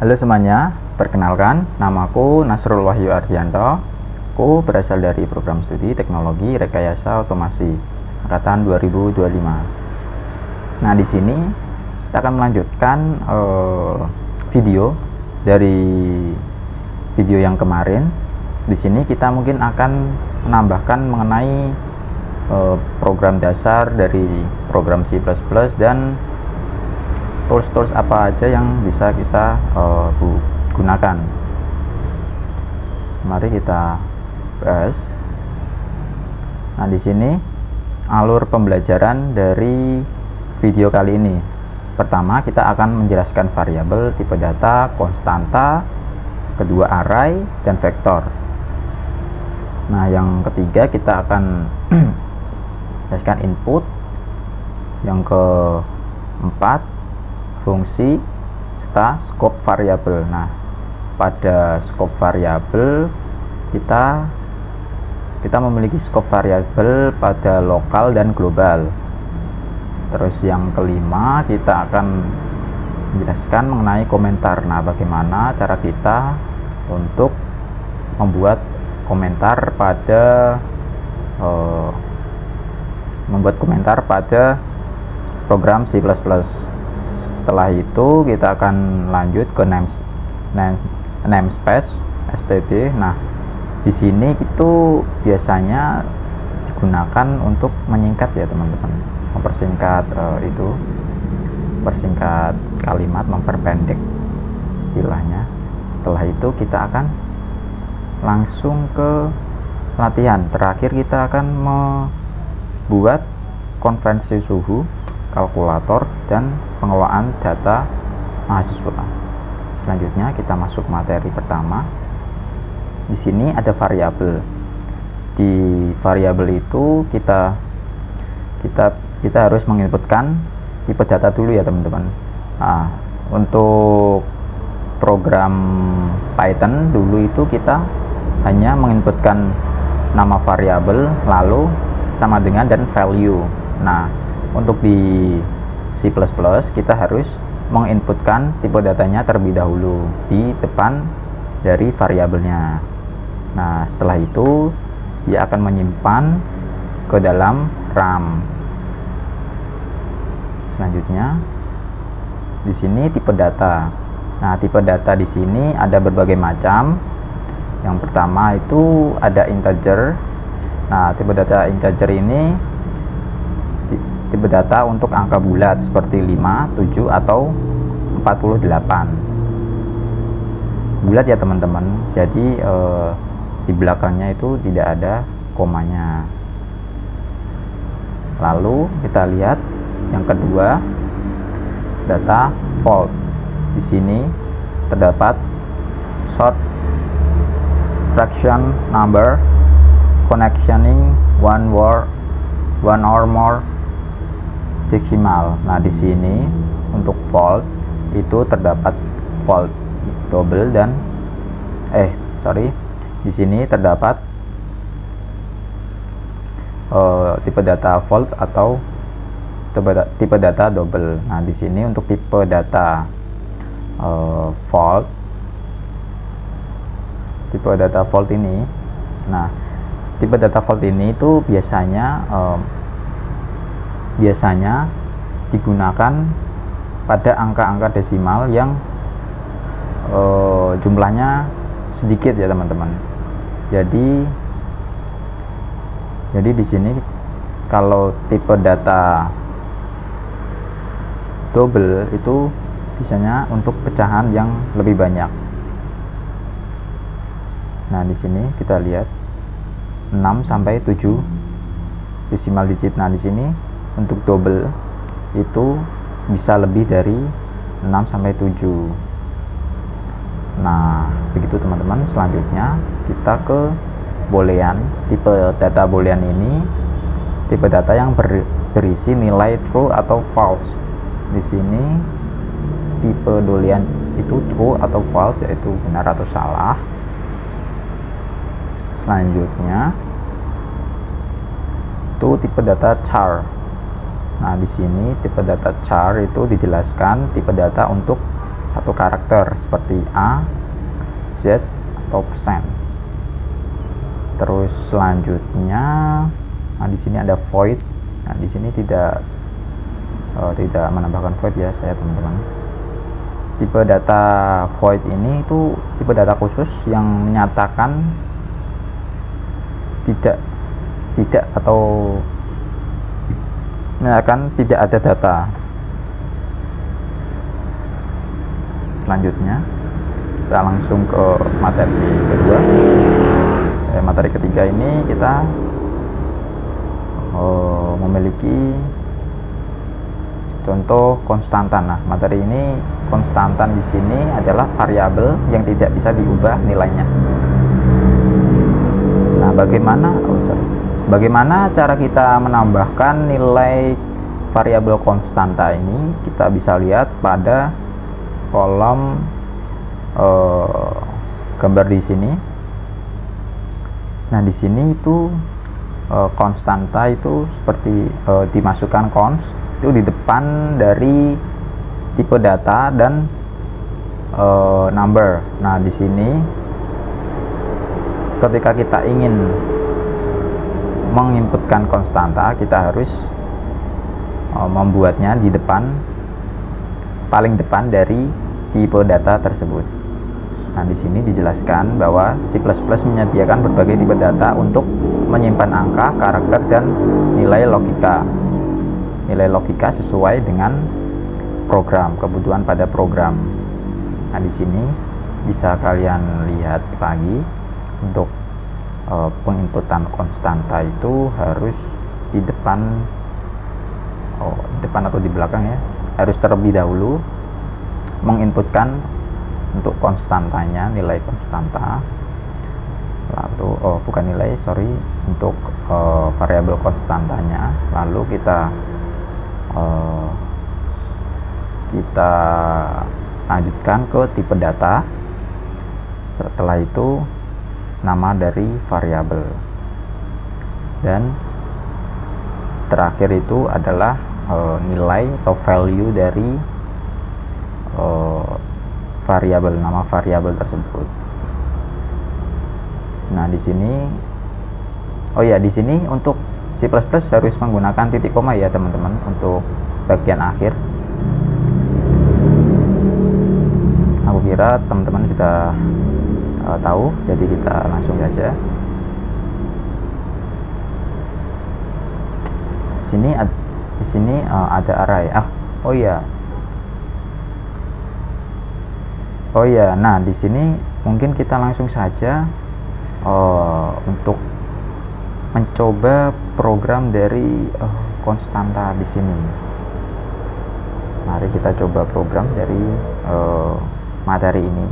Halo semuanya, perkenalkan, namaku Nasrul Wahyu Ardianto. Aku berasal dari program studi Teknologi Rekayasa Otomasi angkatan 2025. Nah, di sini kita akan melanjutkan video dari video yang kemarin. Di sini kita mungkin akan menambahkan mengenai program dasar dari program C++ dan tools-tools apa aja yang bisa kita gunakan. Mari kita bahas. Nah, di sini alur pembelajaran dari video kali ini. Pertama, kita akan menjelaskan variabel, tipe data, konstanta, kedua array, dan vektor. Nah, yang ketiga kita akan menjelaskan input. Yang keempat, fungsi serta scope variabel. Nah, pada scope variabel kita memiliki scope variabel pada lokal dan global. Terus yang kelima kita akan menjelaskan mengenai komentar. Nah, bagaimana cara kita untuk membuat komentar pada program C++. Setelah itu kita akan lanjut ke namespace std. Nah, di sini itu biasanya digunakan untuk menyingkat ya teman-teman, mempersingkat mempersingkat kalimat, memperpendek istilahnya. Setelah itu kita akan langsung ke latihan. Terakhir kita akan membuat konvensi suhu, kalkulator, dan pengelolaan data mahasiswa. Selanjutnya kita masuk materi pertama. Di sini ada variabel. Di variabel itu kita harus menginputkan tipe data dulu ya teman-teman. Nah, untuk program Python dulu itu kita hanya menginputkan nama variabel lalu sama dengan dan value. Nah, untuk di C++ kita harus menginputkan tipe datanya terlebih dahulu di depan dari variabelnya. Nah, setelah itu dia akan menyimpan ke dalam RAM. Selanjutnya di sini tipe data. Nah, tipe data di sini ada berbagai macam. Yang pertama itu ada integer. Nah, tipe data integer ini tipe data untuk angka bulat seperti 5, 7, atau 48. Bulat ya teman-teman, jadi di belakangnya itu tidak ada komanya. Lalu kita lihat yang kedua, data float. Di sini terdapat short fraction number connectioning one or more decimal. Nah, di sini untuk float itu terdapat float double dan di sini terdapat tipe data float atau tipe data double. Nah, di sini untuk tipe data float, tipe data float ini. Nah, tipe data float ini itu biasanya digunakan pada angka-angka desimal yang jumlahnya sedikit ya teman-teman. Jadi di sini kalau tipe data double itu biasanya untuk pecahan yang lebih banyak. Nah, di sini kita lihat 6 sampai 7 desimal digit. Nah, di sini untuk double itu bisa lebih dari 6 sampai 7. Nah, begitu teman-teman. Selanjutnya kita ke boolean. Tipe data boolean ini tipe data yang berisi nilai true atau false. Di sini tipe boolean itu true atau false, yaitu benar atau salah. Selanjutnya itu tipe data char. Nah, di sini tipe data char itu dijelaskan tipe data untuk satu karakter seperti A, Z, atau persen. Terus selanjutnya, nah di sini ada void. Nah di sini tidak menambahkan void ya saya teman-teman. Tipe data void ini itu tipe data khusus yang menyatakan tidak atau menyatakan tidak ada data. Selanjutnya kita langsung ke materi kedua. Materi ketiga ini kita memiliki contoh konstantan. Nah, materi ini konstantan di sini adalah variabel yang tidak bisa diubah nilainya. Nah, bagaimana cara kita menambahkan nilai variabel konstanta ini? Kita bisa lihat pada kolom gambar di sini. Nah, di sini itu konstanta itu seperti dimasukkan cons itu di depan dari tipe data dan number. Nah, di sini ketika kita ingin menginputkan konstanta, kita harus membuatnya di depan, paling depan dari tipe data tersebut. Nah, di sini dijelaskan bahwa C++ menyediakan berbagai tipe data untuk menyimpan angka, karakter, dan nilai logika. Nilai logika sesuai dengan program, kebutuhan pada program. Nah, di sini bisa kalian lihat lagi untuk penginputan konstanta itu harus di depan atau di belakang ya. Harus terlebih dahulu menginputkan untuk konstantanya, nilai konstanta, lalu untuk variabel konstantanya, lalu kita lanjutkan ke tipe data. Setelah itu nama dari variabel, dan terakhir itu adalah nilai atau value dari variabel, nama variabel tersebut. Nah, di sini di sini untuk C++ harus menggunakan titik koma ya teman-teman untuk bagian akhir. Aku kira teman-teman sudah tahu, jadi kita langsung saja. Di sini ada array. Nah, di sini mungkin kita langsung saja untuk mencoba program dari konstanta di sini. Mari kita coba program dari materi ini.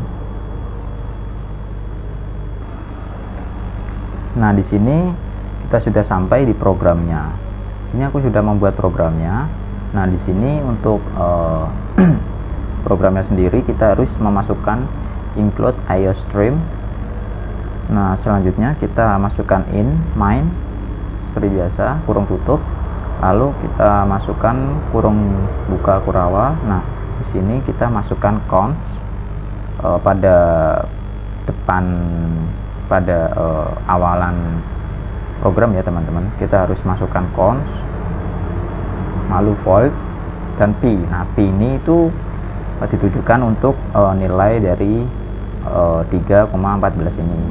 Nah, di sini kita sudah sampai di programnya. Ini aku sudah membuat programnya. Nah, di sini untuk programnya sendiri kita harus memasukkan include IOStream. Nah, selanjutnya kita masukkan main seperti biasa, kurung tutup, lalu kita masukkan kurung buka kurawal. Nah, di sini kita masukkan cons pada depan, pada awalan program ya teman-teman. Kita harus masukkan cons, lalu void dan p. Nah, p ini itu ditujukan untuk nilai dari 3,14 ini,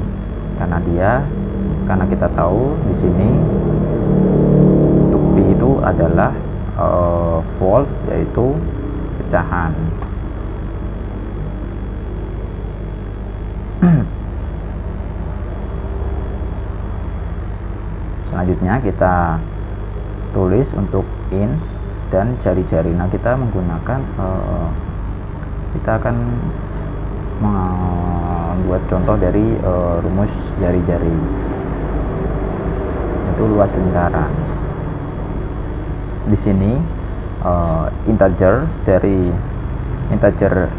karena kita tahu di sini untuk p itu adalah volt, yaitu pecahan. Selanjutnya kita tulis untuk int dan jari-jari. Nah, kita menggunakan kita akan membuat contoh dari rumus jari-jari, itu luas lingkaran. Di sini integer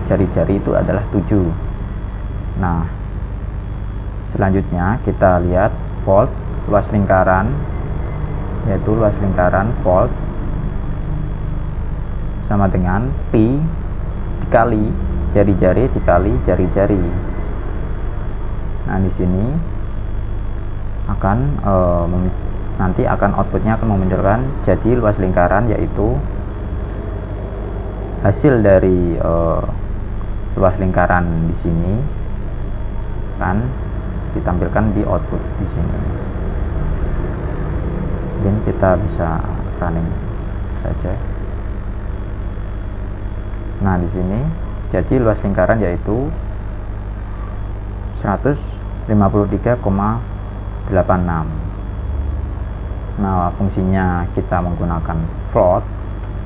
jari-jari itu adalah 7. Nah, selanjutnya kita lihat volt, luas lingkaran, yaitu luas lingkaran volt sama dengan pi dikali jari-jari dikali jari-jari. Nah, di sini akan nanti akan outputnya akan memunculkan jadi luas lingkaran, yaitu hasil dari luas lingkaran di sini kan ditampilkan di output di sini. Mungkin kita bisa running saja. Nah, di sini jadi luas lingkaran yaitu 153,86. Nah, fungsinya kita menggunakan float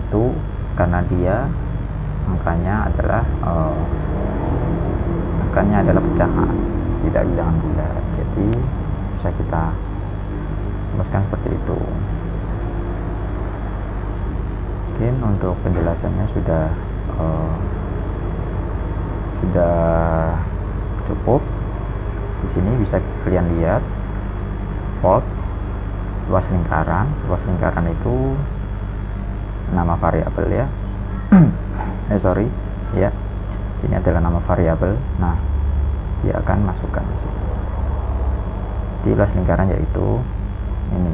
itu karena dia angkanya adalah pecahan, tidak bilangan bulat. Jadi bisa kita rumuskan seperti itu. Mungkin untuk penjelasannya sudah cukup. Di sini bisa kalian lihat volt luas lingkaran. Luas lingkaran itu nama variabel ya. Ya. Ini adalah nama variabel. Nah, dia akan masukkan di sini. Di luas lingkaran yaitu ini.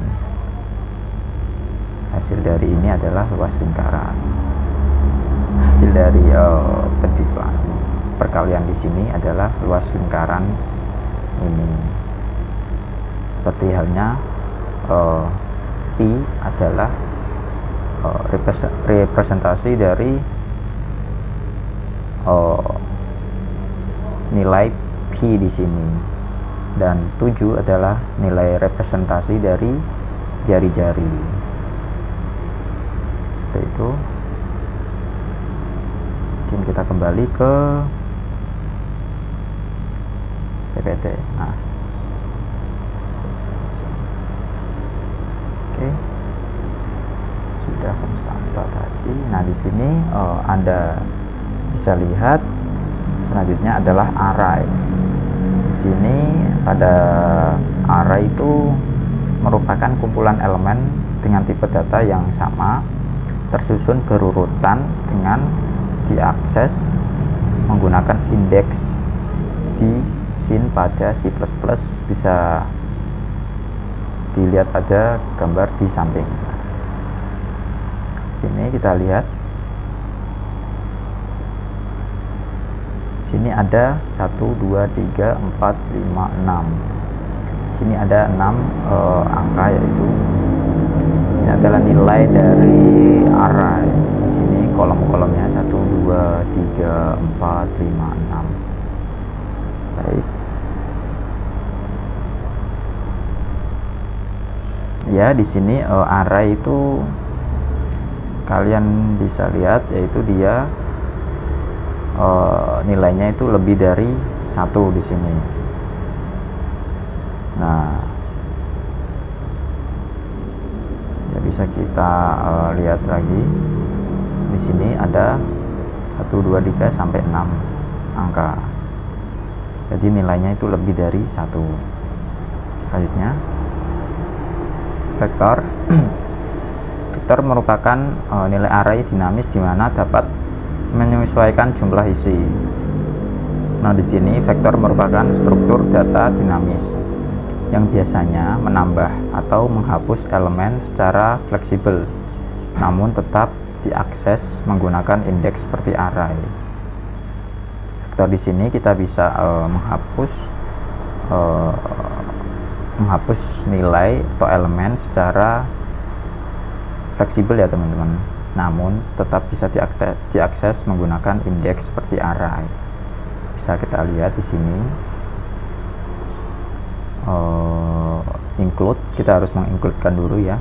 Hasil dari ini adalah luas lingkaran. Hasil dari perkalian di sini adalah luas lingkaran ini. Seperti halnya pi adalah representasi dari nilai pi di sini, dan 7 adalah nilai representasi dari jari-jari. Seperti itu. Mungkin kita kembali ke PPT. Nah, oke, sudah konstanta tadi. Nah, di sini Anda bisa lihat selanjutnya adalah array. Di sini pada array itu merupakan kumpulan elemen dengan tipe data yang sama, tersusun berurutan dengan diakses menggunakan indeks di sin pada C++. Bisa dilihat ada gambar di samping. Sini kita lihat. Sini ada 1 2 3 4 5 6. Sini ada 6 angka, yaitu ini adalah nilai dari array. Di sini kolom-kolomnya 1 2 3 4 5 6. Baik. Ya, di sini array itu kalian bisa lihat, yaitu dia nilainya itu lebih dari 1 di sini. Nah, ya bisa kita lihat lagi. Di sini ada 1 2 3 sampai 6 angka. Jadi nilainya itu lebih dari 1. Selanjutnya vektor. Vektor merupakan nilai array dinamis di mana dapat menyesuaikan jumlah isi. Nah, di sini vektor merupakan struktur data dinamis yang biasanya menambah atau menghapus elemen secara fleksibel, namun tetap diakses menggunakan indeks seperti array. Vektor di sini kita bisa menghapus nilai atau elemen secara fleksibel ya teman-teman, namun tetap bisa diakses menggunakan indeks seperti array. Bisa kita lihat di sini include, kita harus mengincludekan dulu ya,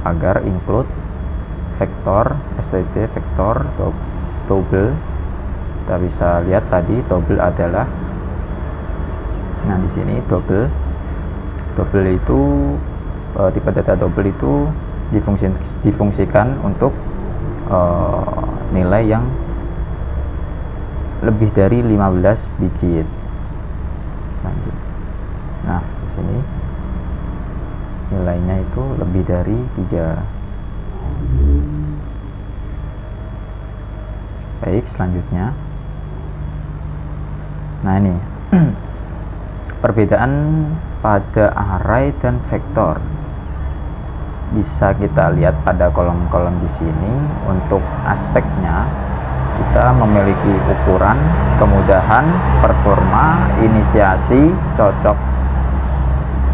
agar include vektor std vektor double. Kita bisa lihat tadi double adalah, nah di sini double itu tipe data double itu difungsikan untuk nilai yang lebih dari 15 digit. Selanjutnya, nah di sini nilainya itu lebih dari 3. Baik, selanjutnya. Nah, ini perbedaan pada array dan vektor. Bisa kita lihat pada kolom-kolom di sini. Untuk aspeknya kita memiliki ukuran, kemudahan, performa, inisiasi, cocok.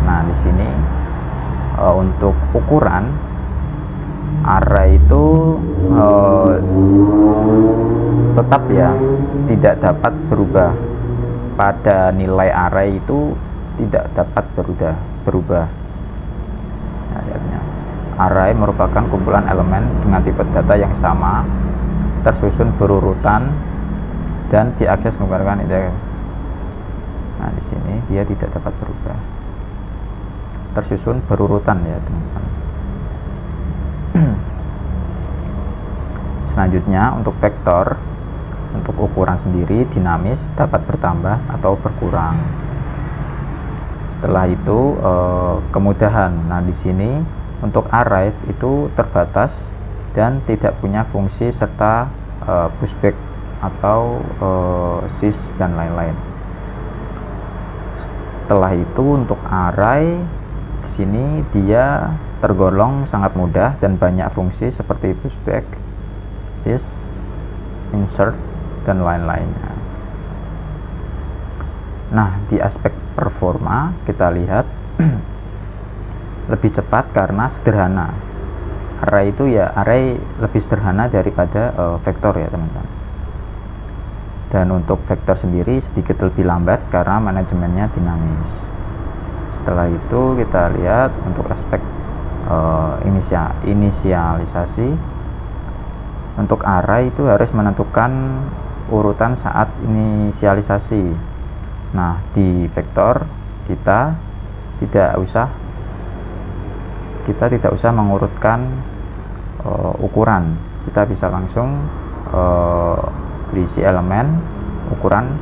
Nah, di sini untuk ukuran array itu tetap ya, tidak dapat berubah. Pada nilai array itu tidak dapat berubah. Nah, lihatnya. Array merupakan kumpulan elemen dengan tipe data yang sama, tersusun berurutan dan diakses menggunakan indeks. Nah, di sini dia tidak dapat berubah. Tersusun berurutan ya, teman-teman. Selanjutnya untuk vektor, untuk ukuran sendiri dinamis, dapat bertambah atau berkurang. Setelah itu kemudahan. Nah, di sini untuk array itu terbatas dan tidak punya fungsi serta pushback atau sys dan lain-lain. Setelah itu untuk array di sini dia tergolong sangat mudah dan banyak fungsi seperti pushback, sys, insert dan lain-lainnya. Nah, di aspek performa kita lihat lebih cepat karena sederhana. Array itu ya, array lebih sederhana daripada vektor ya, teman-teman. Dan untuk vektor sendiri sedikit lebih lambat karena manajemennya dinamis. Setelah itu kita lihat untuk aspek inisialisasi. Untuk array itu harus menentukan urutan saat inisialisasi. Nah, di vektor kita tidak usah mengurutkan ukuran. Kita bisa langsung berisi elemen ukuran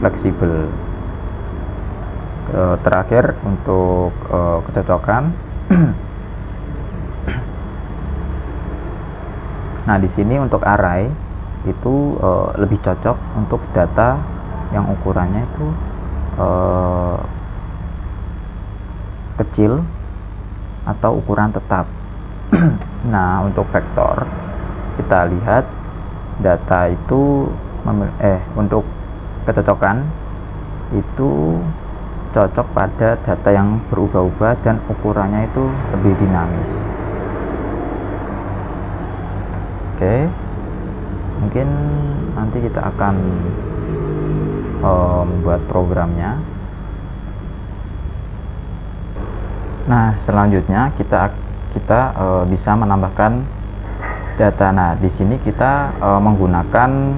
fleksibel. Terakhir untuk kecocokan. Nah, di sini untuk array itu lebih cocok untuk data yang ukurannya itu kecil atau ukuran tetap. Nah, untuk vektor kita lihat data itu untuk kecocokan itu cocok pada data yang berubah-ubah dan ukurannya itu lebih dinamis. Oke, mungkin nanti kita akan membuat programnya. Nah, selanjutnya kita bisa menambahkan data. Nah, di sini kita menggunakan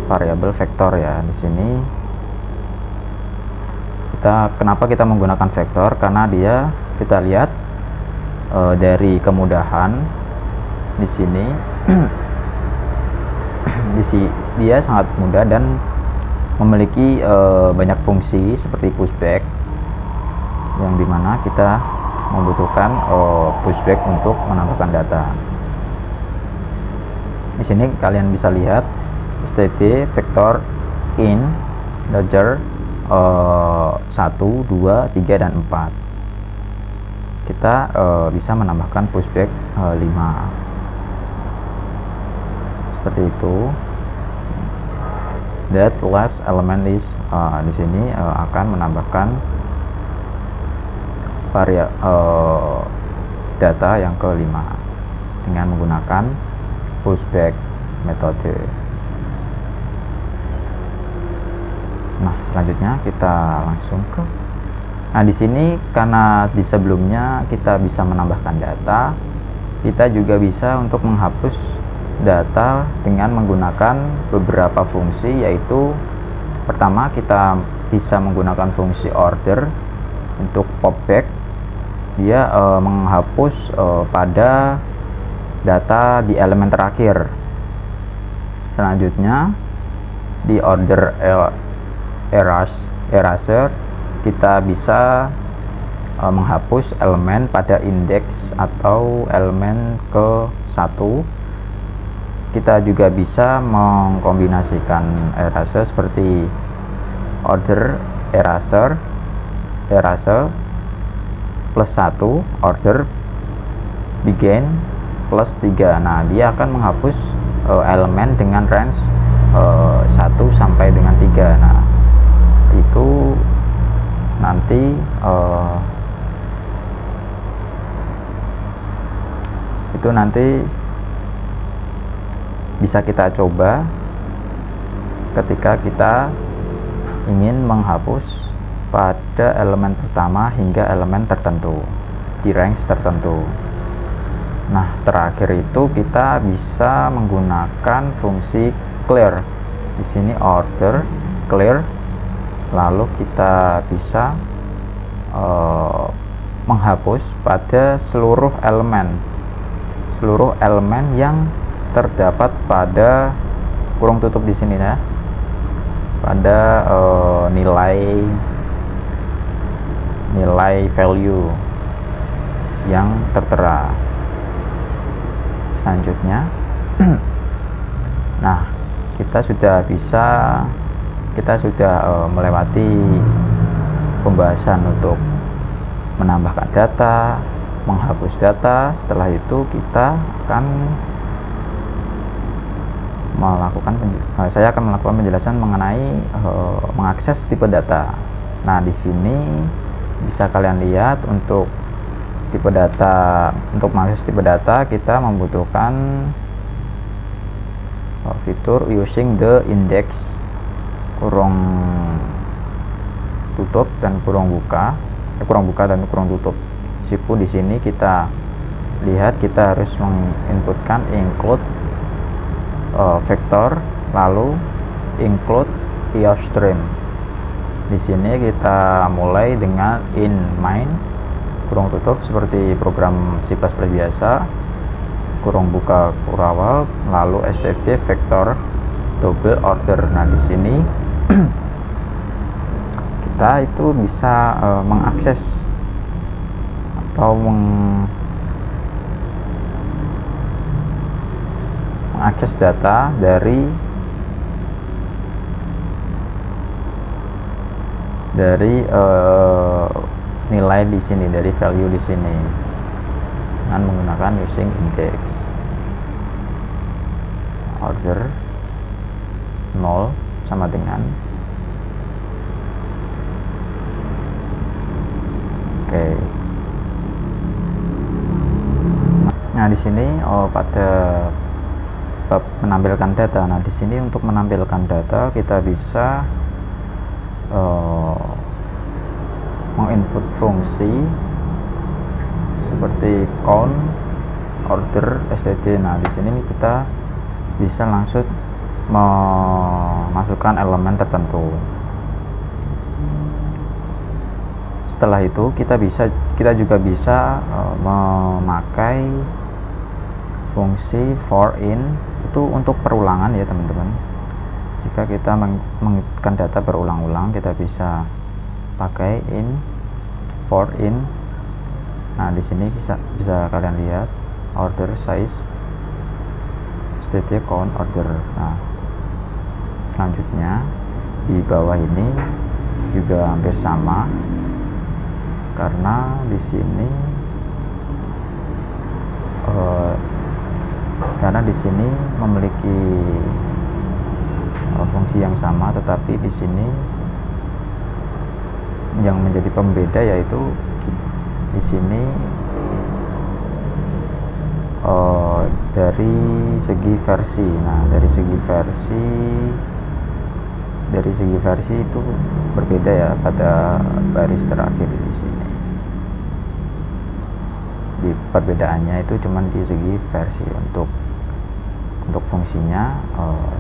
variabel vektor ya. Di sini kenapa kita menggunakan vektor? Karena kita lihat dari kemudahan di sini dia sangat mudah dan memiliki banyak fungsi seperti pushback, yang dimana kita membutuhkan pushback untuk menambahkan data. Di sini kalian bisa lihat std vektor in integer 1, 2, 3 dan 4. Kita bisa menambahkan pushback 5 seperti itu. That last element is di sini akan menambahkan data yang kelima dengan menggunakan pushback metode. Nah, selanjutnya kita langsung ke. Nah, di sini karena di sebelumnya kita bisa menambahkan data, kita juga bisa untuk menghapus data dengan menggunakan beberapa fungsi, yaitu pertama kita bisa menggunakan fungsi order. Untuk popback dia menghapus pada data di elemen terakhir. Selanjutnya di order eraser kita bisa menghapus elemen pada indeks atau elemen ke 1. kita juga bisa mengkombinasikan erase seperti order eraser plus 1, order begin plus 3. Nah, dia akan menghapus elemen dengan range 1 sampai dengan 3. Nah, itu nanti bisa kita coba ketika kita ingin menghapus pada elemen pertama hingga elemen tertentu di range tertentu. Nah, terakhir itu kita bisa menggunakan fungsi clear. Di sini order clear, lalu kita bisa menghapus pada seluruh elemen yang terdapat pada kurung tutup di sini ya, pada nilai value yang tertera. Selanjutnya nah, kita sudah melewati pembahasan untuk menambahkan data, menghapus data. Setelah itu kita akan saya akan melakukan penjelasan mengenai mengakses tipe data. Nah, di sini bisa kalian lihat untuk tipe data. Untuk mengakses tipe data kita membutuhkan fitur using the index kurung tutup dan kurung buka dan kurung tutup. Meskipun di sini kita lihat kita harus menginputkan include vektor, lalu include iostream. Di sini kita mulai dengan in main kurung tutup seperti program C++ biasa, kurung buka kurawal, lalu std vektor double order. Nah, di sini kita itu bisa mengakses atau mengakses data dari nilai di sini, dari value di sini dengan menggunakan using index. Order 0 sama dengan oke. Nah, di sini pada bab menampilkan data. Nah, di sini untuk menampilkan data kita bisa menginput fungsi seperti count, order, std. Nah, di sini kita bisa langsung memasukkan elemen tertentu. Setelah itu kita juga bisa memakai fungsi for in, itu untuk perulangan ya teman-teman. Jika kita menginputkan data berulang-ulang, kita bisa pakai for in. Nah, di sini bisa kalian lihat order size, std count, order. Nah, selanjutnya di bawah ini juga hampir sama, karena di sini memiliki fungsi yang sama, tetapi di sini yang menjadi pembeda yaitu di sini dari segi versi. Nah, dari segi versi itu berbeda ya pada baris terakhir di sini. Di perbedaannya itu cuman di segi versi. Untuk fungsinya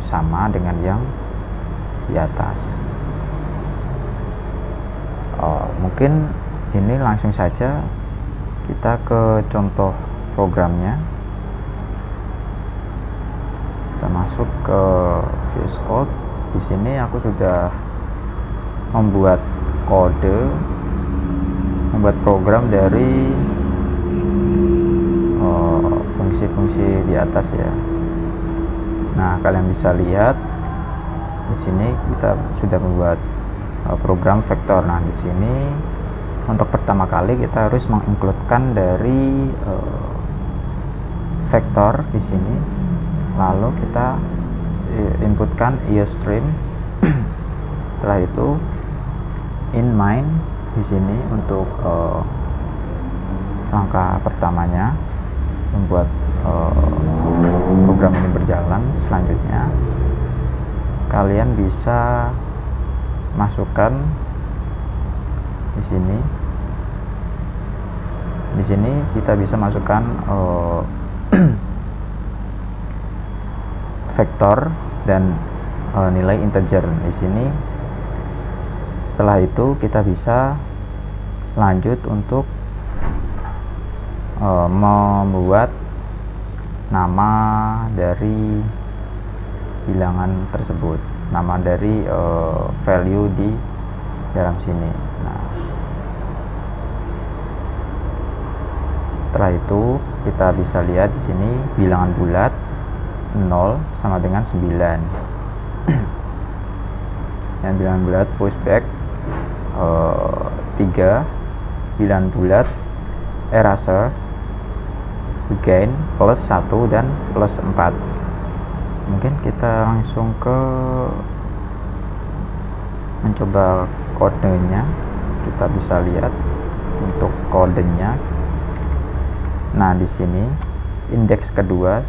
sama dengan yang di atas. Mungkin ini langsung saja kita ke contoh programnya. Kita masuk ke VS Code. Di sini aku sudah membuat program dari fungsi-fungsi di atas ya. Nah, kalian bisa lihat di sini kita sudah membuat program vektor. Nah, di sini untuk pertama kali kita harus mengincludekan dari vektor di sini, lalu kita inputkan IOStream. Setelah itu in main di sini untuk langkah pertamanya membuat program ini berjalan. Selanjutnya kalian bisa masukkan di sini. Di sini kita bisa masukkan vektor dan nilai integer di sini. Setelah itu kita bisa lanjut untuk membuat nama dari bilangan tersebut, nama dari value di dalam sini. Nah, setelah itu kita bisa lihat di sini bilangan bulat 0 sama dengan 9. Yang bilangan bulat pushback 3, bilangan bulat eraser gain plus 1 dan plus 4. Mungkin kita langsung ke mencoba kodenya. Kita bisa lihat untuk kodenya. Nah, di sini indeks kedua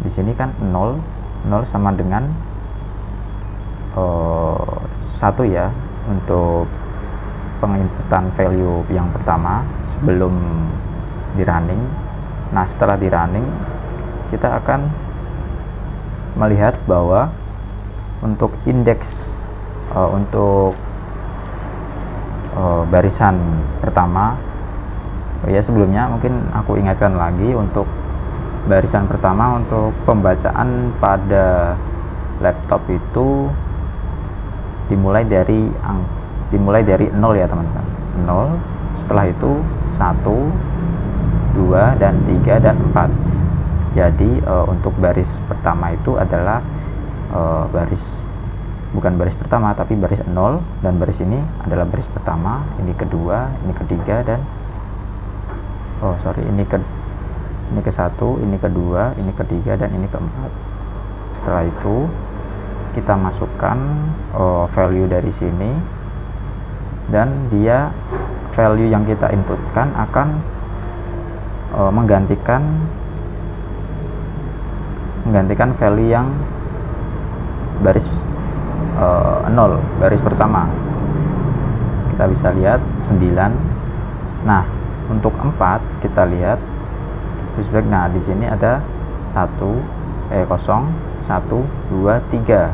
di sini kan 0 sama dengan 1 ya untuk penginputan value yang pertama sebelum di running. Nah, setelah di running kita akan melihat bahwa untuk indeks untuk barisan pertama, ya sebelumnya mungkin aku ingatkan lagi, untuk barisan pertama untuk pembacaan pada laptop itu dimulai dari 0 ya teman-teman. 0, setelah itu 1, 2 dan 3 dan 4. Jadi untuk baris pertama itu adalah bukan baris pertama tapi baris 0, dan baris ini adalah baris pertama, ini kedua, ini ketiga, dan ini ke 1, ini kedua, ini ketiga, dan ini keempat. Setelah itu kita masukkan value dari sini, dan dia value yang kita inputkan akan menggantikan value yang baris 0, baris pertama. Kita bisa lihat 9. Nah, untuk 4 kita lihat pushback. Nah, di sini ada 0, 1, 2, 3.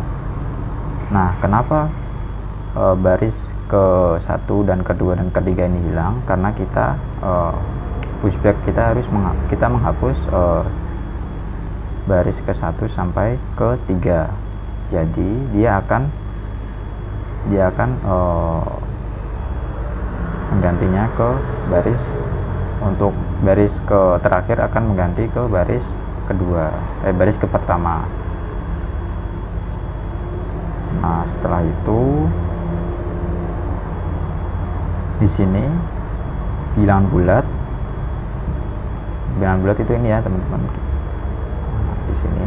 Nah, kenapa baris ke 1 dan kedua dan ketiga ini hilang? Karena kita pushback kita menghapus baris ke 1 sampai ke 3. Jadi dia akan menggantinya ke baris, untuk baris ke terakhir akan mengganti ke baris kedua, baris ke pertama. Nah, setelah itu di sini bilangan bulat itu ini ya teman-teman. Nah, di sini.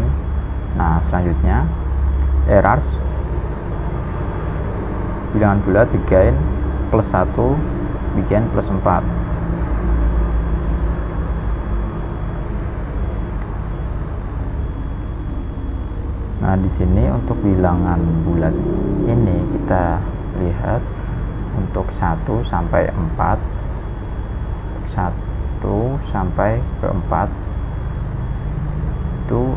Nah, selanjutnya errors bilangan bulat bigain plus 1, bigain plus 4. Nah, di sini untuk bilangan bulat ini kita lihat untuk 1 sampai 4, 1 sampai ke 4 itu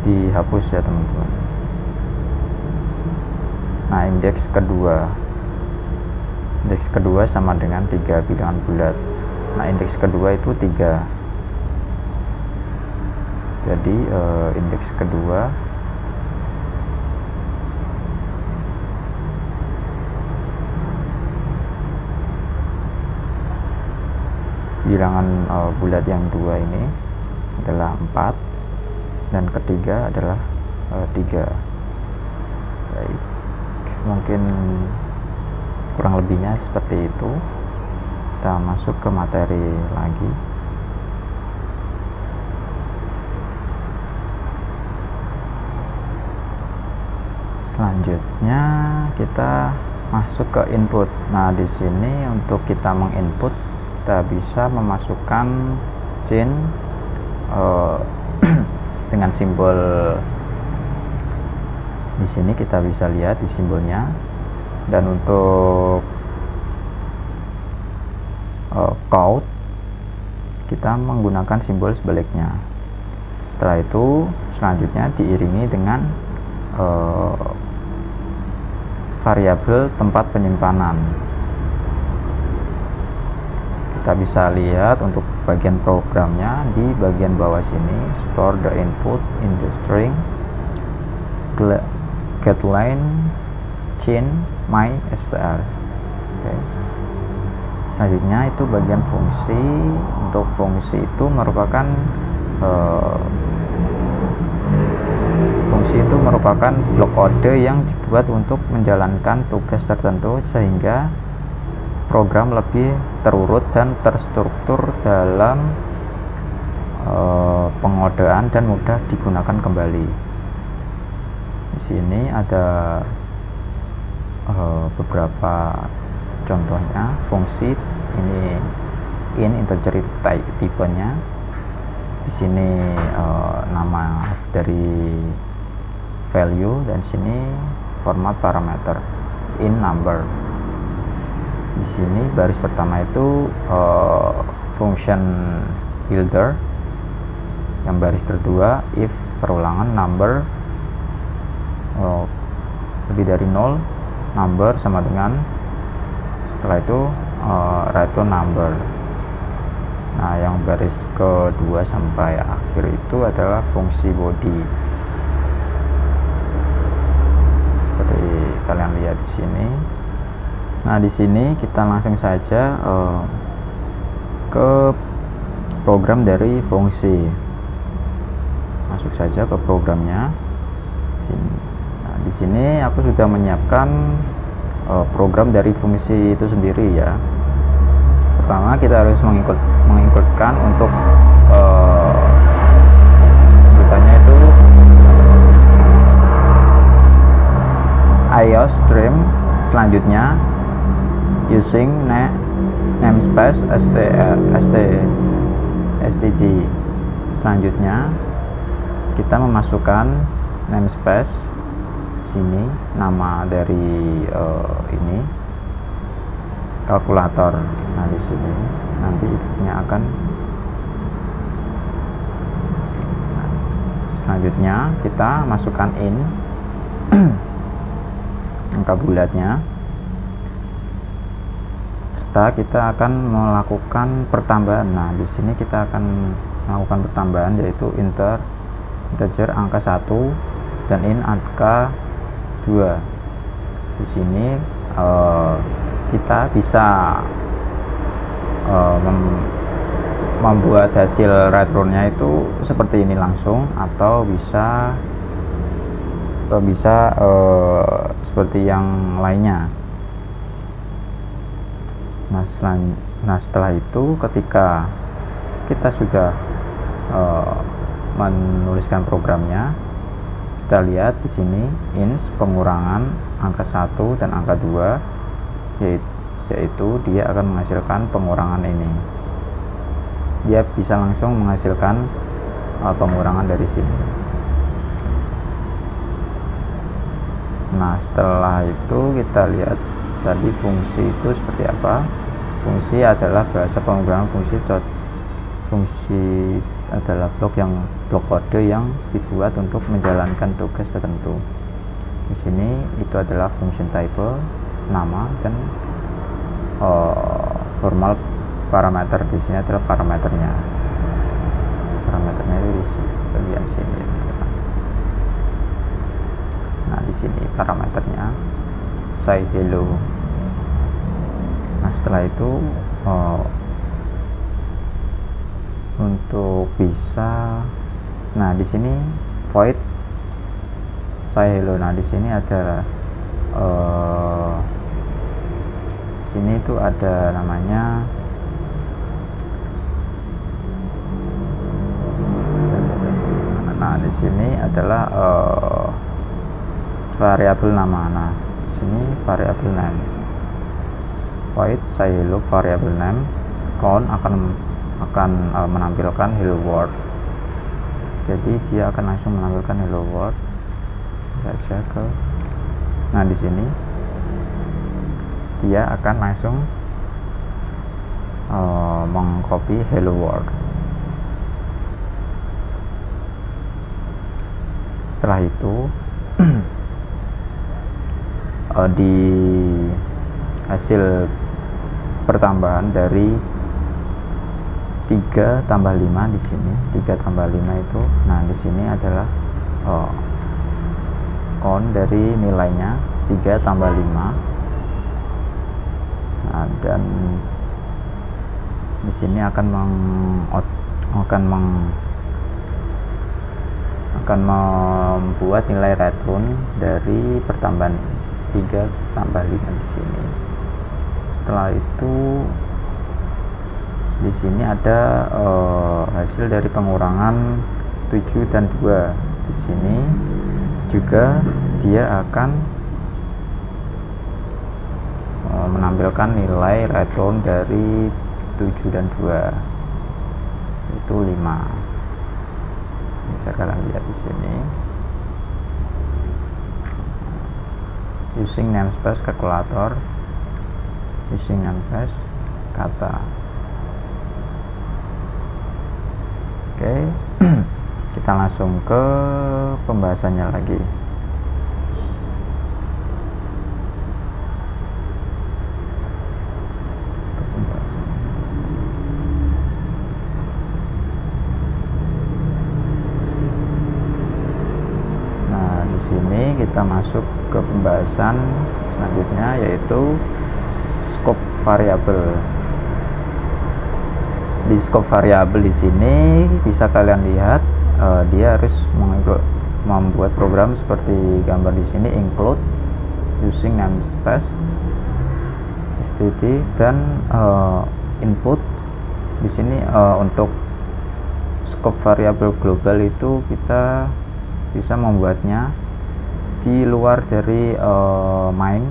dihapus ya teman-teman. Nah, indeks kedua sama dengan 3 bilangan bulat. Nah, indeks kedua itu 3. Jadi indeks kedua bilangan bulat yang 2 ini adalah 4 dan ketiga adalah 3. Baik, mungkin kurang lebihnya seperti itu. Kita masuk ke materi lagi. Selanjutnya kita masuk ke input. Nah, di sini untuk kita menginput, kita bisa memasukkan chain dengan simbol. Di sini kita bisa lihat di simbolnya. Dan untuk count, kita menggunakan simbol sebaliknya. Setelah itu selanjutnya diiringi dengan variabel tempat penyimpanan. Kita bisa lihat untuk bagian programnya di bagian bawah sini, store the input in the string getLine chain my str. Selanjutnya itu bagian fungsi. Untuk fungsi itu merupakan blok kode yang dibuat untuk menjalankan tugas tertentu sehingga program lebih terurut dan terstruktur dalam pengodean dan mudah digunakan kembali. Di sini ada beberapa contohnya fungsi. Ini integer tipenya. Di sini nama dari value, dan sini format parameter in number. Di sini baris pertama itu function builder, yang baris kedua if perulangan number lebih dari 0, number sama dengan, setelah itu return number. Nah, yang baris kedua sampai akhir itu adalah fungsi body. Seperti kalian lihat di sini. Nah, di sini kita langsung saja ke program dari fungsi. Masuk saja ke programnya. Sini. Nah, di sini aku sudah menyiapkan program dari fungsi itu sendiri ya. Pertama kita harus mengikutkan untuk ceritanya itu IOStream. Selanjutnya using namespace std. Selanjutnya kita memasukkan namespace sini, nama dari ini kalkulator. Nah, di sini nanti inputnya akan selanjutnya kita masukkan in angka bulatnya, serta kita akan melakukan pertambahan. Nah, di sini kita akan melakukan pertambahan yaitu integer angka 1 dan in angka 2. Di sini kita bisa membuat hasil return-nya itu seperti ini langsung, atau bisa seperti yang lainnya. Nah, setelah itu ketika kita sudah menuliskan programnya, kita lihat di sini ins pengurangan angka 1 dan angka 2, yaitu dia akan menghasilkan pengurangan ini. Dia bisa langsung menghasilkan pengurangan dari sini. Nah, setelah itu kita lihat tadi fungsi itu seperti apa. Fungsi adalah bahasa pemrograman fungsi adalah blok kode yang dibuat untuk menjalankan tugas tertentu. Di sini itu adalah function type, nama, dan formal parameter. Di sini adalah parameternya. Parameternya itu di bagian sini. Nah, di sini parameternya say hello. Nah, setelah itu untuk bisa, nah di sini void say hello. Nah di sini ada sini itu ada namanya di sini adalah variabel nama. Nah di sini variabel name, void say hello variabel name, count akan menampilkan hello world. Jadi dia akan langsung menampilkan hello world. Baca ke, nah di sini dia akan langsung mengcopy hello world. Setelah itu di hasil pertambahan dari 3 tambah 5 di sini, 3 tambah 5 itu, nah di sini adalah count dari nilainya 3 tambah 5. Nah, dan di sini akan membuat nilai return dari pertambahan 3 tambah 5 di sini. Setelah itu di sini ada hasil dari pengurangan 7 dan 2. Di sini juga dia akan menampilkan nilai return dari 7 dan 2 itu 5. Bisa kalian lihat di sini. Using namespace calculator, using namespace kata. Oke, kita langsung ke pembahasannya lagi. Nah, di sini kita masuk ke pembahasan selanjutnya, yaitu scope variable. Di scope variable di sini bisa kalian lihat dia harus membuat program seperti gambar di sini, include, using namespace, std, dan input. Di sini untuk scope variable global itu kita bisa membuatnya di luar dari main,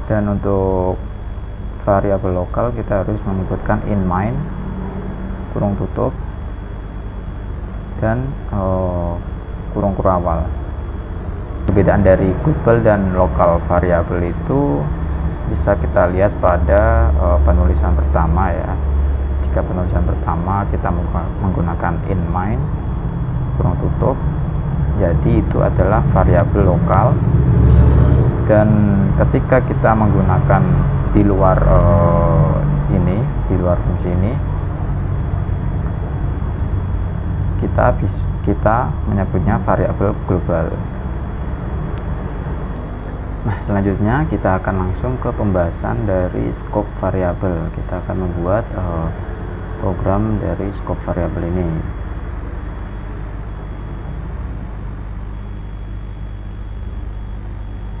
dan untuk variabel lokal kita harus menyebutkan in main kurung tutup dan kurung kurawal. Perbedaan dari global dan lokal variabel itu bisa kita lihat pada penulisan pertama ya. Jika penulisan pertama kita menggunakan in main kurung tutup, jadi itu adalah variabel lokal, dan ketika kita menggunakan di luar di luar fungsi ini, kita menyebutnya variabel global. Nah, selanjutnya kita akan langsung ke pembahasan dari scope variabel. Kita akan membuat program dari scope variabel ini.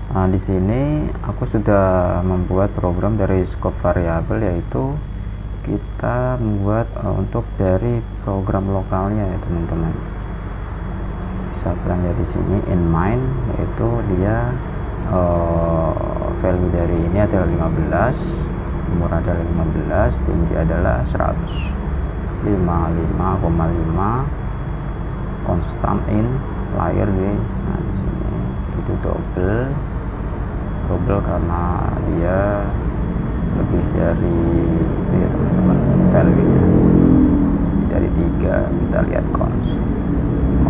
Nah, di sini aku sudah membuat program dari scope variabel, yaitu kita membuat untuk dari program lokalnya ya teman-teman. Bisa kalian lihat di sini in main, yaitu dia value dari ini adalah 15, umur adalah 15, tinggi adalah 155,5, constant in layer di, nah di sini itu double karena dia lebih dari itu ya teman-teman, value nya dari 3. Kita lihat cons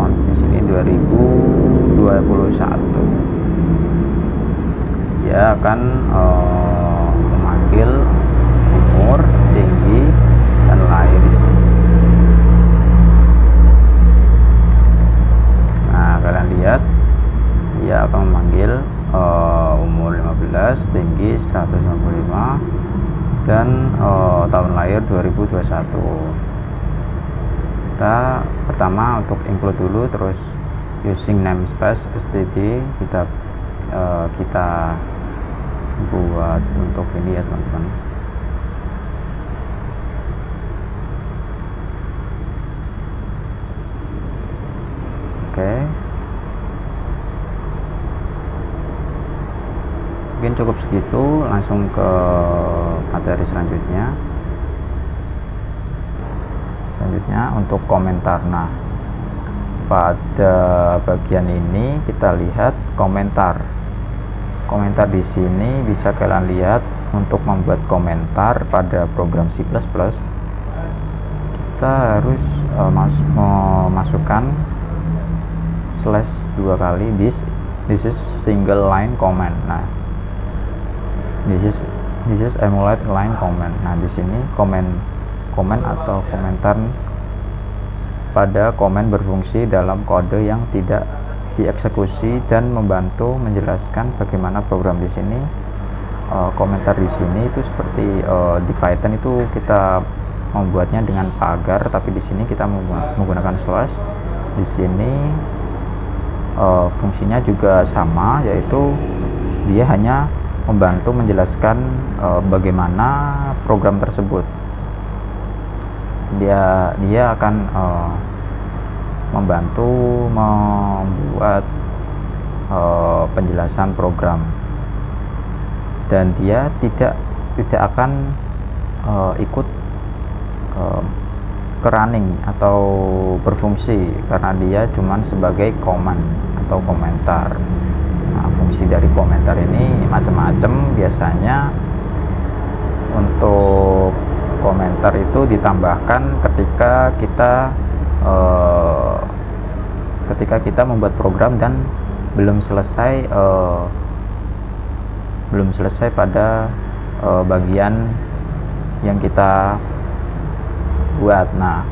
di sini 2021. Dia akan memanggil umur, tinggi, dan lahir di sini. Nah, kalian lihat dia akan memanggil umur 15, tinggi 155, dan tahun lahir 2021. kita pertama untuk include dulu, terus using namespace std kita buat untuk ini ya teman-teman. Oke, mungkin cukup segitu, langsung ke materi selanjutnya untuk komentar. Nah, pada bagian ini kita lihat komentar di sini bisa kalian lihat. Untuk membuat komentar pada program C++, kita harus memasukkan slash 2 kali this is single line comment. Nah, this is emulate line comment. Nah, di sini komen atau komentar pada komen berfungsi dalam kode yang tidak dieksekusi dan membantu menjelaskan bagaimana program di sini. Komentar di sini itu seperti di Python itu kita membuatnya dengan pagar, tapi di sini kita menggunakan slash. Di sini fungsinya juga sama, yaitu dia hanya membantu menjelaskan bagaimana program tersebut. Dia akan membantu membuat penjelasan program, dan dia tidak akan ikut ke running atau berfungsi, karena dia cuman sebagai command atau komentar. Nah, fungsi dari komentar ini macam-macam. Biasanya untuk komentar itu ditambahkan ketika kita membuat program dan belum selesai pada bagian yang kita buat. Nah,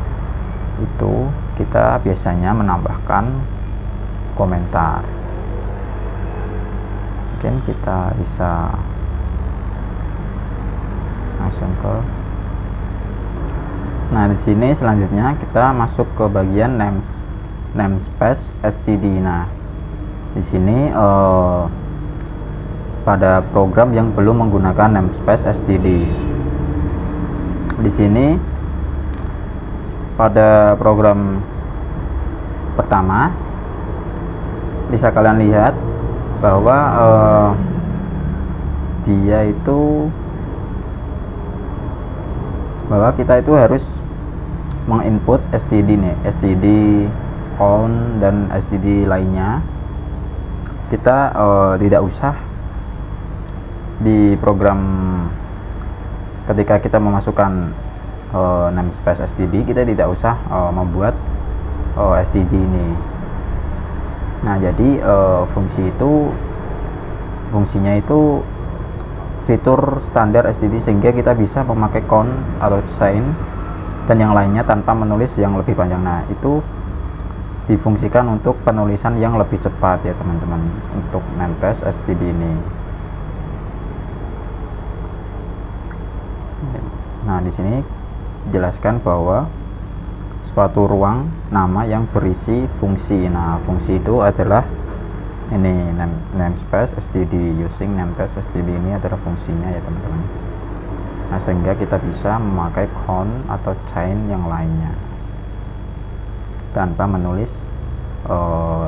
itu kita biasanya menambahkan komentar. Mungkin kita bisa langsung ke. Nah, di sini selanjutnya kita masuk ke bagian namespace std. Nah, di sini pada program yang belum menggunakan namespace std. Di sini pada program pertama bisa kalian lihat bahwa kita itu harus menginput std nih, std on dan std lainnya. Kita tidak usah di program ketika kita memasukkan namespace std, kita tidak usah membuat std ini. Nah, jadi fungsinya itu fitur standar std, sehingga kita bisa memakai count atau chain dan yang lainnya tanpa menulis yang lebih panjang. Nah, itu difungsikan untuk penulisan yang lebih cepat ya teman-teman, untuk namespace std ini. Nah, di sini jelaskan bahwa suatu ruang nama yang berisi fungsi. Nah, fungsi itu adalah ini namespace std. Using namespace std ini adalah fungsinya ya teman-teman. Nah, sehingga kita bisa memakai count atau chain yang lainnya tanpa menulis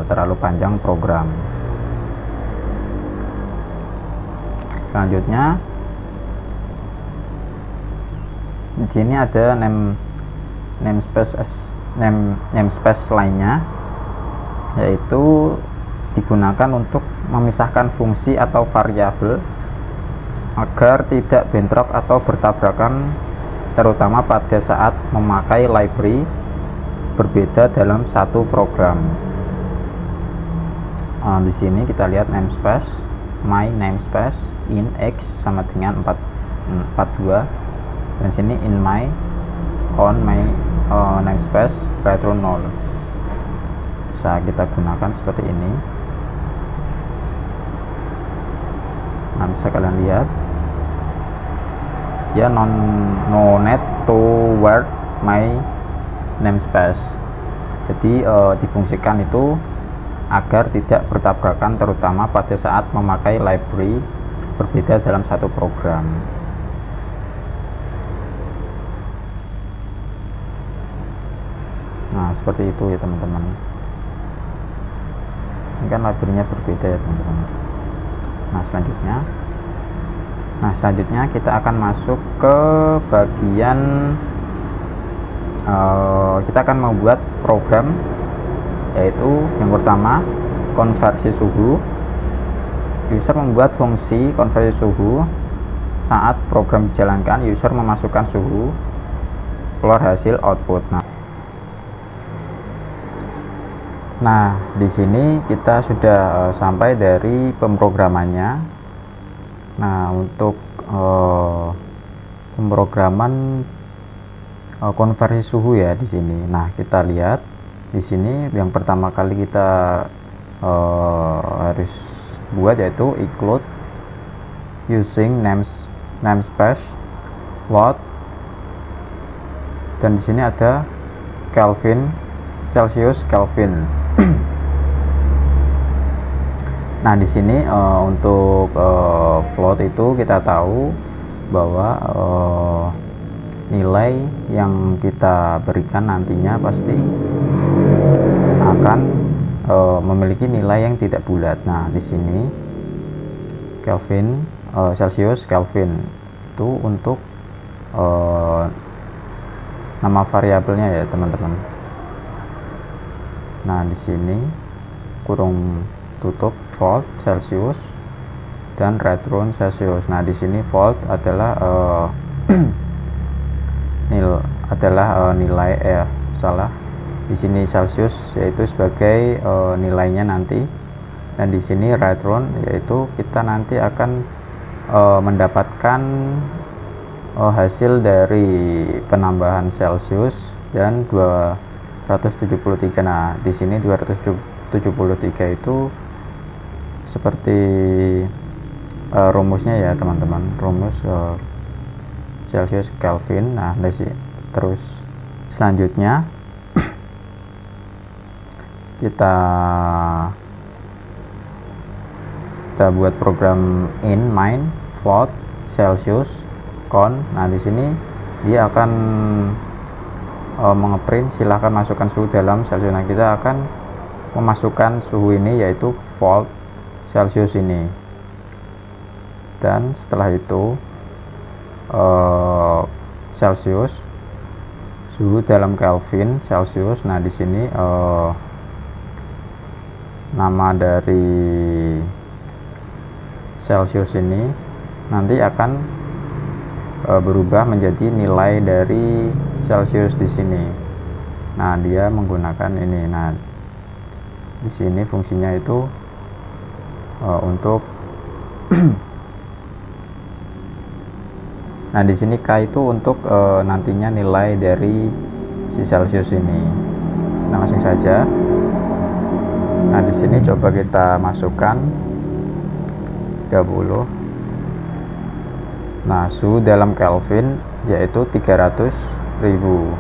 terlalu panjang program. Selanjutnya di sini ada namespace lainnya, yaitu digunakan untuk memisahkan fungsi atau variabel agar tidak bentrok atau bertabrakan, terutama pada saat memakai library berbeda dalam satu program. Di sini kita lihat namespace, my namespace in x sama dengan 42, dan sini in my on my namespace retro 0. Bisa kita gunakan seperti ini. Nah, bisa kalian lihat dia no net to word my namespace. Jadi difungsikan itu agar tidak bertabrakan, terutama pada saat memakai library berbeda dalam satu program. Nah, seperti itu ya teman-teman. Ini kan library-nya berbeda ya teman-teman. Nah, selanjutnya kita akan masuk ke bagian kita akan membuat program, yaitu yang pertama konversi suhu. User membuat fungsi konversi suhu. Saat program dijalankan, user memasukkan suhu, keluar hasil output. Nah, di sini kita sudah sampai dari pemrogramannya. Nah, untuk pemrograman konversi suhu ya di sini. Nah, kita lihat di sini yang pertama kali kita harus buat yaitu include using namespace load, dan di sini ada Kelvin, Celsius, Kelvin. Nah, di sini untuk float itu kita tahu bahwa nilai yang kita berikan nantinya pasti akan memiliki nilai yang tidak bulat. Nah, di sini Kelvin, Celsius, Kelvin itu untuk nama variabelnya ya teman-teman. Nah, di sini kurung tutup volt Celsius dan right round Celsius. Nah, di sini volt adalah nilai di sini Celsius yaitu sebagai nilainya nanti, dan di sini right round yaitu kita nanti akan mendapatkan hasil dari penambahan Celsius dan 273. Nah, di sini 273 itu seperti rumusnya ya teman-teman, rumus Celsius Kelvin. Nah, terus selanjutnya kita buat program in main float Celsius con. Nah, di sini dia akan mengeprint silahkan masukkan suhu dalam Celsius. Nah, kita akan memasukkan suhu ini yaitu volt Celsius ini, dan setelah itu Celsius, suhu dalam Kelvin Celsius. Nah, di sini nama dari Celsius ini nanti akan berubah menjadi nilai dari Celsius di sini. Nah, dia menggunakan ini. Nah, di sini fungsinya itu untuk nah, di sini K itu untuk nantinya nilai dari si Celsius ini. Nah, langsung saja. Nah, di sini coba kita masukkan 30. Nah, suhu dalam Kelvin yaitu 300.000.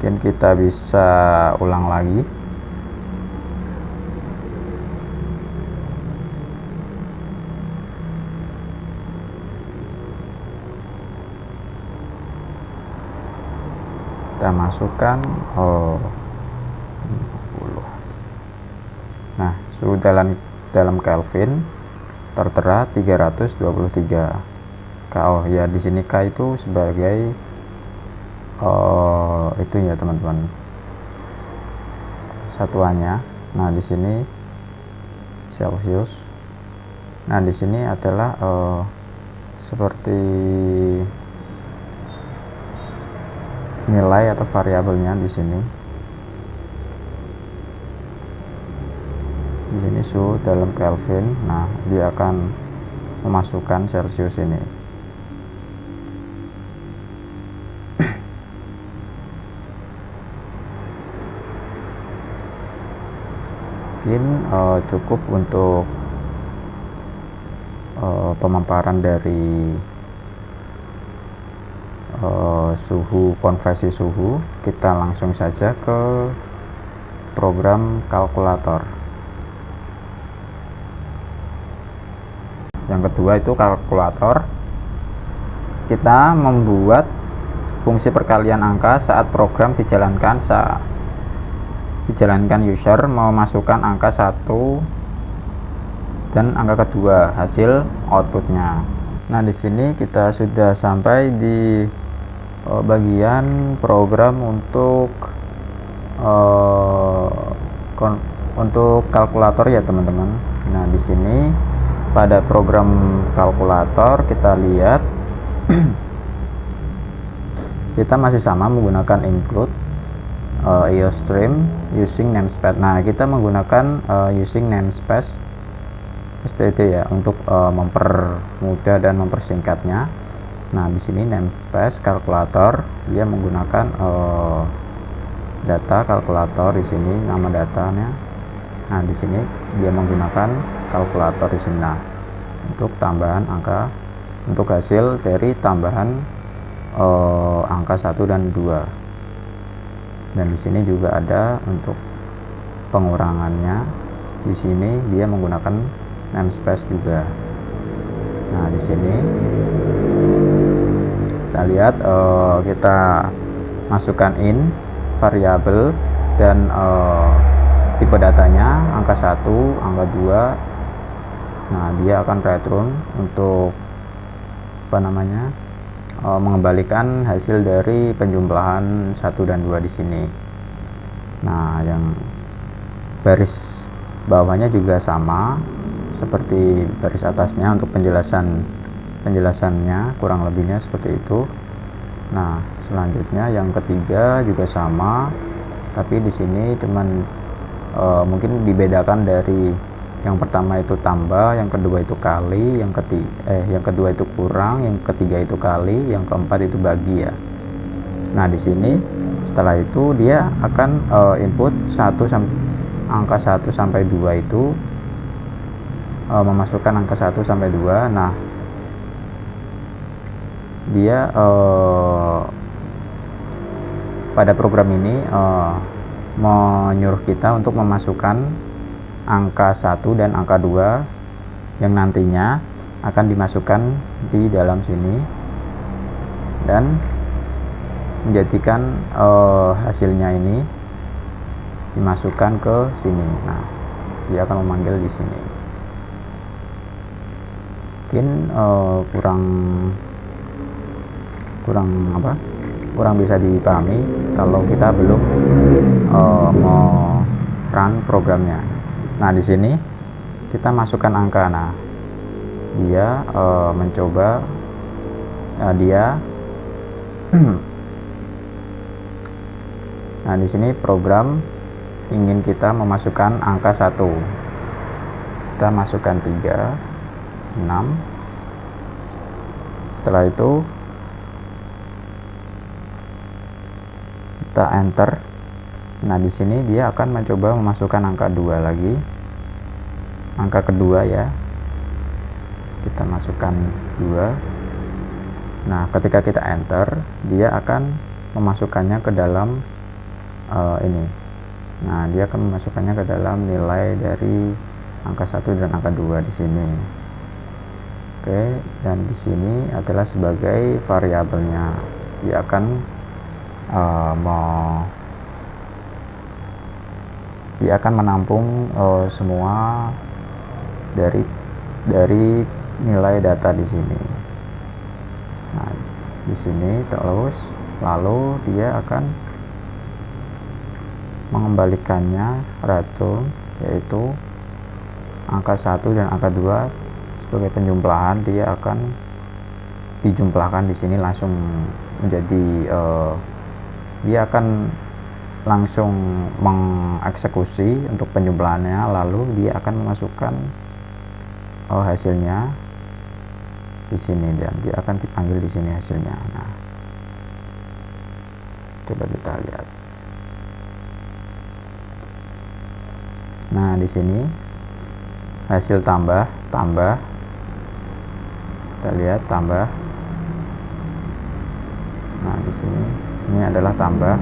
Mungkin kita bisa ulang lagi. Kita masukkan 50. Nah, suhu dalam Kelvin tertera 323 K. Oh ya, di sini K itu sebagai itu ya teman-teman, satuannya. Nah, di sini Celsius. Nah, di sini adalah seperti nilai atau variabelnya di sini. Di sini suhu dalam Kelvin. Nah, dia akan memasukkan Celsius ini. Mungkin cukup untuk pemaparan dari suhu, konversi suhu, kita langsung saja ke program kalkulator. Yang kedua itu kalkulator. Kita membuat fungsi perkalian angka saat program dijalankan user memasukkan angka 1 dan angka kedua hasil outputnya. Nah, di sini kita sudah sampai di bagian program untuk kalkulator ya teman-teman. Nah, di sini pada program kalkulator kita lihat kita masih sama menggunakan include IOStream using namespace. Nah, kita menggunakan using namespace std ya untuk mempermudah dan mempersingkatnya. Nah, di sini namespace kalkulator dia menggunakan data kalkulator, di sini nama datanya. Nah, di sini dia menggunakan kalkulator di sini. Nah, untuk tambahan angka, untuk hasil dari tambahan angka 1 dan 2. Dan di sini juga ada untuk pengurangannya. Di sini dia menggunakan namespace juga. Nah, di sini kita lihat kita masukkan in variabel dan tipe datanya angka 1, angka 2. Nah, dia akan return untuk mengembalikan hasil dari penjumlahan 1 dan 2 di sini. Nah, yang baris bawahnya juga sama seperti baris atasnya untuk penjelasannya kurang lebihnya seperti itu. Nah, selanjutnya yang ketiga juga sama, tapi di sini cuman mungkin dibedakan dari yang pertama itu tambah, yang kedua itu kali, yang kedua itu kurang, yang ketiga itu kali, yang keempat itu bagi ya. Nah, di sini setelah itu dia akan input angka 1 sampai 2 itu memasukkan angka 1 sampai 2. Nah, dia pada program ini menyuruh kita untuk memasukkan angka 1 dan angka 2 yang nantinya akan dimasukkan di dalam sini dan menjadikan hasilnya ini dimasukkan ke sini. Nah, dia akan memanggil di sini. Mungkin kurang bisa dipahami kalau kita belum mau run programnya. Nah, di sini kita masukkan angka. Nah, dia mencoba nah, di sini program ingin kita memasukkan angka 1. Kita masukkan 3, 6. Setelah itu kita enter. Nah, di sini dia akan mencoba memasukkan angka 2 lagi. Angka kedua ya. Kita masukkan 2. Nah, ketika kita enter, dia akan memasukkannya ke dalam ini. Nah, dia akan memasukkannya ke dalam nilai dari angka 1 dan angka 2 di sini. Oke, dan di sini adalah sebagai variabelnya. Dia akan dia akan menampung semua dari nilai data di sini. Nah, di sini terus lalu dia akan mengembalikannya return, yaitu angka 1 dan angka 2 sebagai penjumlahan. Dia akan dijumlahkan di sini langsung menjadi dia akan langsung mengeksekusi untuk penjumlahannya, lalu dia akan memasukkan hasilnya di sini dan dia akan dipanggil di sini hasilnya. Nah, coba kita lihat. Nah, di sini hasil tambah. Kita lihat tambah. Nah, di sini ini adalah tambah.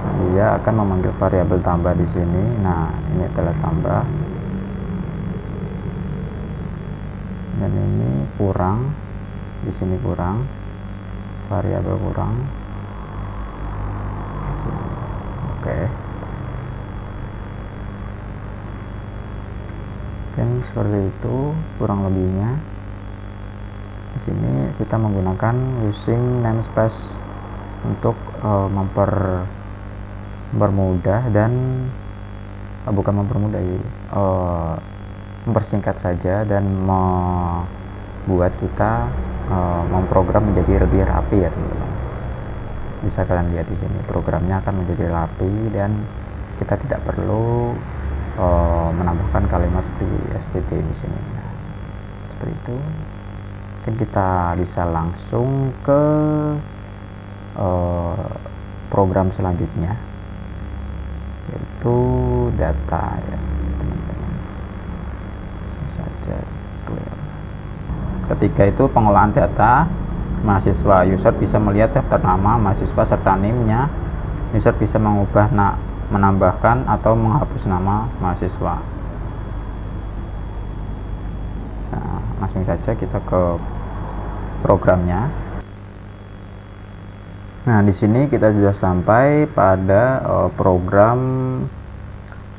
Nah, dia akan memanggil variabel tambah di sini. Nah, ini adalah tambah. Dan ini kurang. Di sini kurang. Variabel kurang. Di sini. Oke. Mungkin seperti itu kurang lebihnya. Di sini kita menggunakan using namespace untuk mempermudah dan bukan mempermudah ya, mempersingkat saja dan membuat kita memprogram menjadi lebih rapi ya teman-teman. Bisa kalian lihat di sini programnya akan menjadi rapi dan kita tidak perlu menambahkan kalimat seperti STT di sini. Nah, seperti itu. Mungkin kita bisa langsung ke program selanjutnya, yaitu data ya teman-teman. Langsung saja clear. Ketika itu pengolahan data, mahasiswa user bisa melihat daftar nama mahasiswa serta NIM-nya. User bisa mengubah menambahkan atau menghapus nama mahasiswa. Nah, langsung saja kita ke programnya. Nah, di sini kita sudah sampai pada program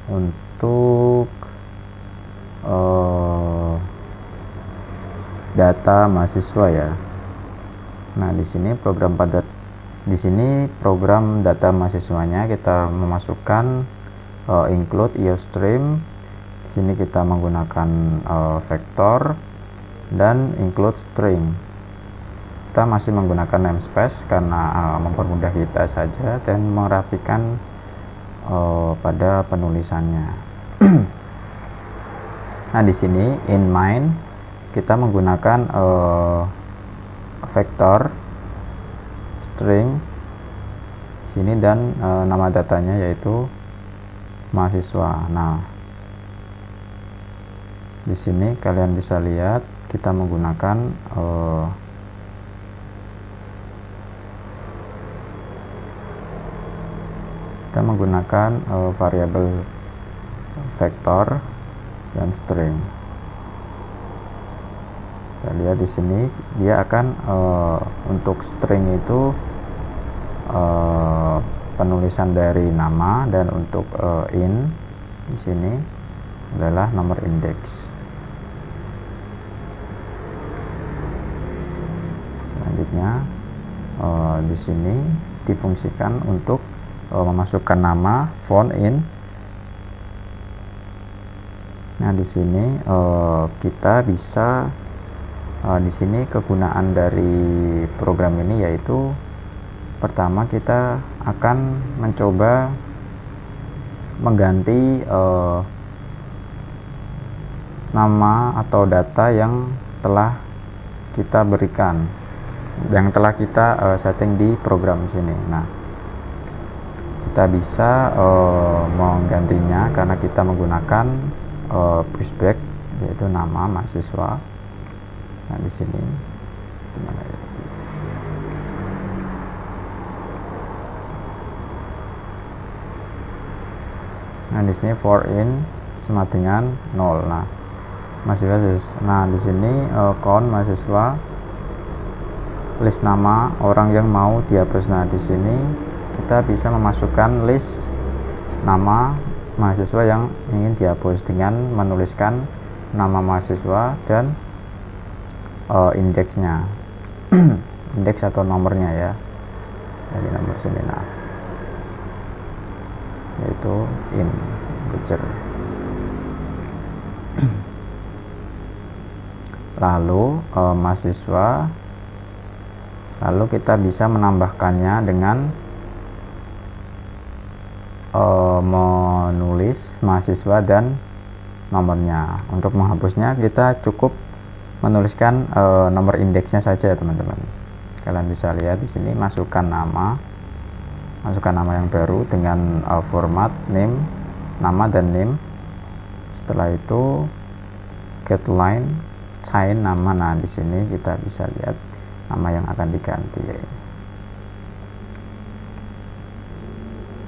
untuk data mahasiswa ya. Nah, di sini program data mahasiswanya kita memasukkan include IOStream. Di sini kita menggunakan vektor dan include string. Kita masih menggunakan namespace karena mempermudah kita saja dan merapikan pada penulisannya. Nah, di sini in main kita menggunakan vektor string sini dan nama datanya yaitu mahasiswa. Nah, di sini kalian bisa lihat kita menggunakan variabel vektor dan string. Kita lihat di sini dia akan untuk string itu penulisan dari nama, dan untuk in di sini adalah nomor indeks. Selanjutnya di sini difungsikan untuk memasukkan nama font in. Nah, di sini kita bisa di sini kegunaan dari program ini yaitu pertama kita akan mencoba mengganti nama atau data yang telah kita berikan, yang telah kita setting di program sini. Nah, kita bisa menggantinya karena kita menggunakan pushback yaitu nama mahasiswa. Nah, di sini gimana ya? Nah, di sini for in sama dengan 0. Nah, di sini count mahasiswa, list nama orang yang mau dihapus. Nah, di sini kita bisa memasukkan list nama mahasiswa yang ingin dihapus dengan menuliskan nama mahasiswa dan indeksnya, indeks atau nomornya ya, dari nomor sini. Nah, yaitu integer. Lalu mahasiswa, lalu kita bisa menambahkannya dengan menulis mahasiswa dan nomornya. Untuk menghapusnya kita cukup menuliskan nomor indeksnya saja teman-teman. Kalian bisa lihat di sini, masukkan nama yang baru dengan format name, nama dan name. Setelah itu get line change nama. Nah, di sini kita bisa lihat nama yang akan diganti.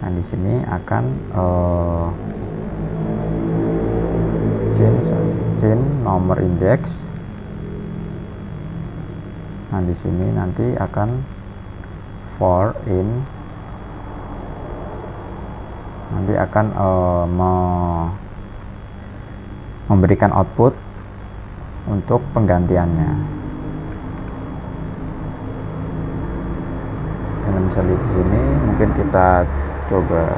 Nah, di sini akan change nomor indeks. Nah, di sini nanti akan for in, nanti akan memberikan output untuk penggantiannya. Kalian bisa lihat di sini, mungkin kita coba.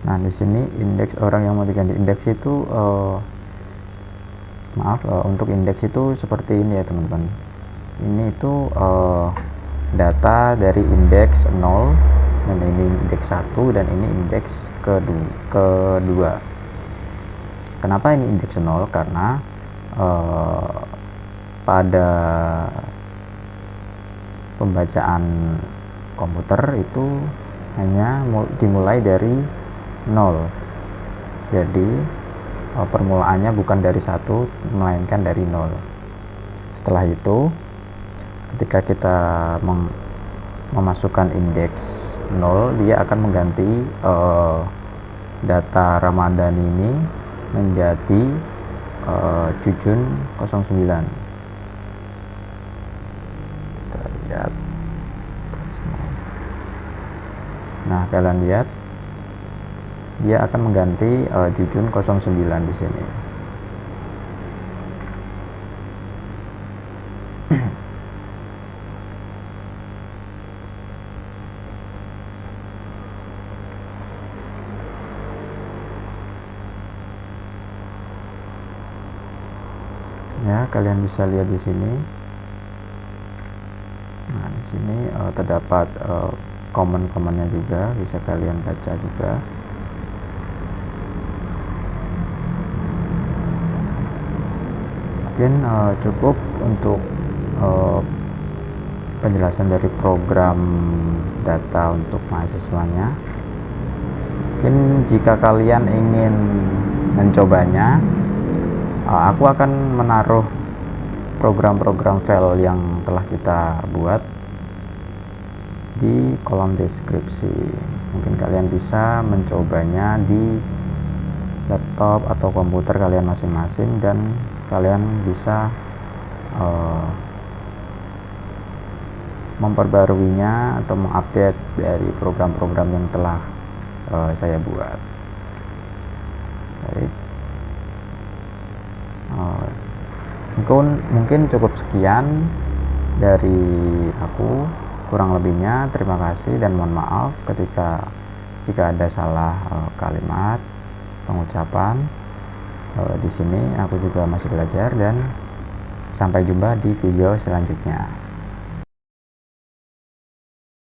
Nah, di sini indeks orang yang mau diganti indeks itu untuk indeks itu seperti ini ya teman-teman. Ini itu data dari indeks 0, dan ini indeks 1, dan ini indeks kedua. Kenapa ini indeks 0? Karena pada pembacaan komputer itu hanya dimulai dari 0. Jadi permulaannya bukan dari 1, melainkan dari 0. Setelah itu, ketika kita memasukkan indeks 0, dia akan mengganti data Ramadan ini menjadi Jujun 09. Kita lihat. Nah, kalian lihat dia akan mengganti Jujun 09 di sini. Ya, kalian bisa lihat di sini. Nah, di sini terdapat komen-komennya juga, bisa kalian baca juga. Mungkin cukup untuk penjelasan dari program data untuk mahasiswanya. Mungkin jika kalian ingin mencobanya, aku akan menaruh program-program file yang telah kita buat di kolom deskripsi. Mungkin kalian bisa mencobanya di laptop atau komputer kalian masing-masing, dan kalian bisa memperbaruinya atau mengupdate dari program-program yang telah saya buat. Baik. Mungkin cukup sekian dari aku. Kurang lebihnya terima kasih dan mohon maaf jika ada salah kalimat pengucapan. Di sini aku juga masih belajar, dan sampai jumpa di video selanjutnya.